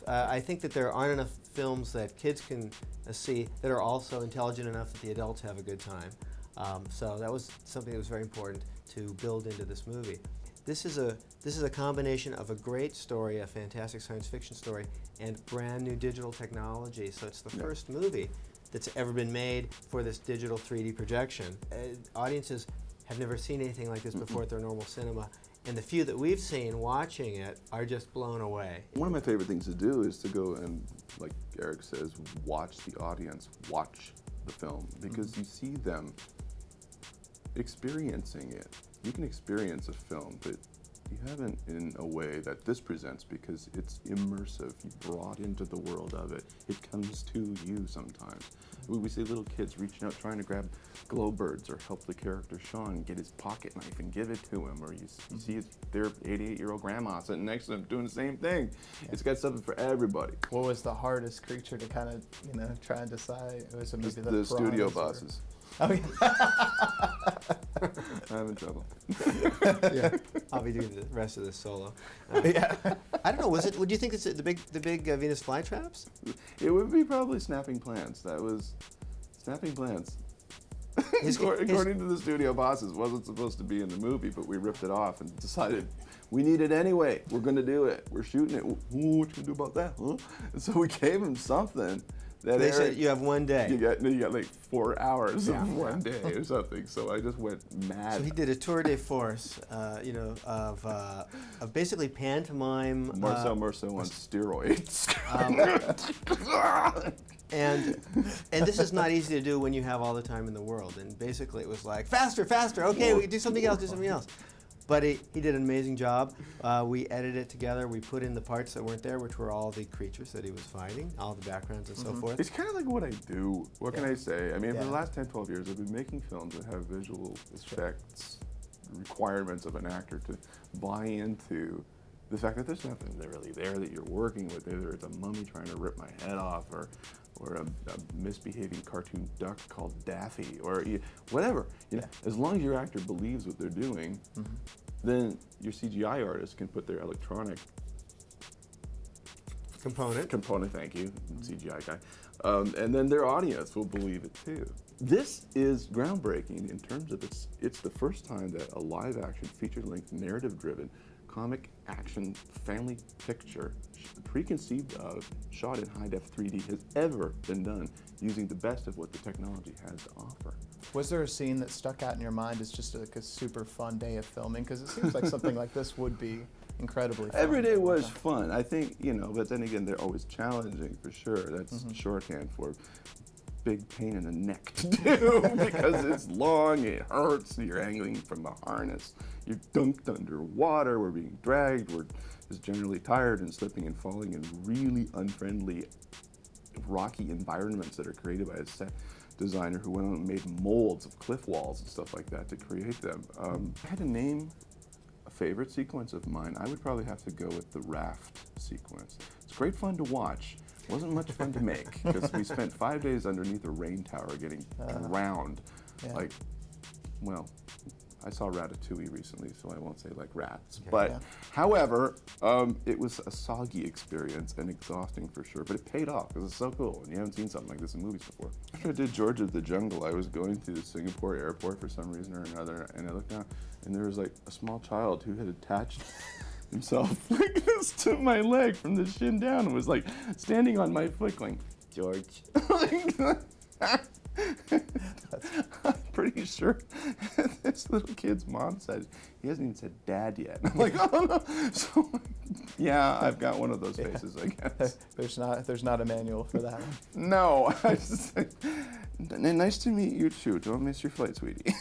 I think that there aren't enough films that kids can see that are also intelligent enough that the adults have a good time. So that was something that was very important to build into this movie. This is a combination of a great story, a fantastic science fiction story, and brand new digital technology. So it's the first movie that's ever been made for this digital 3D projection. Audiences have never seen anything like this before at their normal cinema. And the few that we've seen watching it are just blown away. One of my favorite things to do is to go and, like Eric says, watch the audience watch the film, because you see them experiencing it. You can experience a film, but you haven't in a way that this presents, because it's immersive. You're brought into the world of it. It comes to you sometimes. We see little kids reaching out trying to grab glowbirds or help the character Sean get his pocket knife and give it to him, or you see their 88-year-old grandma sitting next to them doing the same thing. Yeah. It's got something for everybody. What was the hardest creature to kind of, try and decide? Was it maybe the studio bosses. Oh, yeah. I'm having trouble. Yeah, I'll be doing the rest of this solo. Yeah. I don't know. Would you think it's the big Venus flytraps? It would be probably snapping plants. That was snapping plants. According to the studio bosses, wasn't supposed to be in the movie, but we ripped it off and decided we need it anyway. We're going to do it. We're shooting it. Ooh, what you gonna do about that? Huh? And so we gave him something. They said you have one day. You got like 4 hours of one day or something. So I just went mad. So he did a tour de force, of basically pantomime. Marcel Marceau on steroids. And this is not easy to do when you have all the time in the world. And basically it was like, faster, faster. Okay, we can do something else, do something else. But he did an amazing job. We edited it together. We put in the parts that weren't there, which were all the creatures that he was fighting, all the backgrounds and so forth. It's kind of like what I do. What can I say? I mean, for the last 10, 12 years, I've been making films that have visual effects, requirements of an actor to buy into the fact that there's nothing really there that you're working with. Either it's a mummy trying to rip my head off, or a misbehaving cartoon duck called Daffy, or whatever. As long as your actor believes what they're doing, then your CGI artist can put their electronic component, thank you, CGI guy, and then their audience will believe it too. This is groundbreaking in terms of it's the first time that a live-action, feature-length, narrative-driven comic action family picture, preconceived of, shot in high-def 3D, has ever been done using the best of what the technology has to offer. Was there a scene that stuck out in your mind as just like a super fun day of filming? Because it seems like something like this would be incredibly fun. Every day was fun, I think, but then again, they're always challenging for sure. That's shorthand for big pain in the neck to do, because it's long, it hurts, you're angling from the harness, you're dunked underwater, we're being dragged, we're just generally tired and slipping and falling in really unfriendly, rocky environments that are created by a set designer who went on and made molds of cliff walls and stuff like that to create them. If I had to name a favorite sequence of mine, I would probably have to go with the raft sequence. It's great fun to watch. Wasn't much fun to make, because we spent 5 days underneath a rain tower getting drowned. I saw Ratatouille recently, so I won't say like rats. However, it was a soggy experience and exhausting for sure, but it paid off because it's so cool, and you haven't seen something like this in movies before. After I did George of the Jungle, I was going to the Singapore airport for some reason or another, and I looked down, and there was like a small child who had attached himself like this to my leg from the shin down and was like standing on my foot going, George. I'm pretty sure this little kid's mom said, he hasn't even said dad yet. I'm like, oh no. So yeah, I've got one of those faces, I guess. There's not a manual for that one. No. I just, nice to meet you too. Don't miss your flight, sweetie.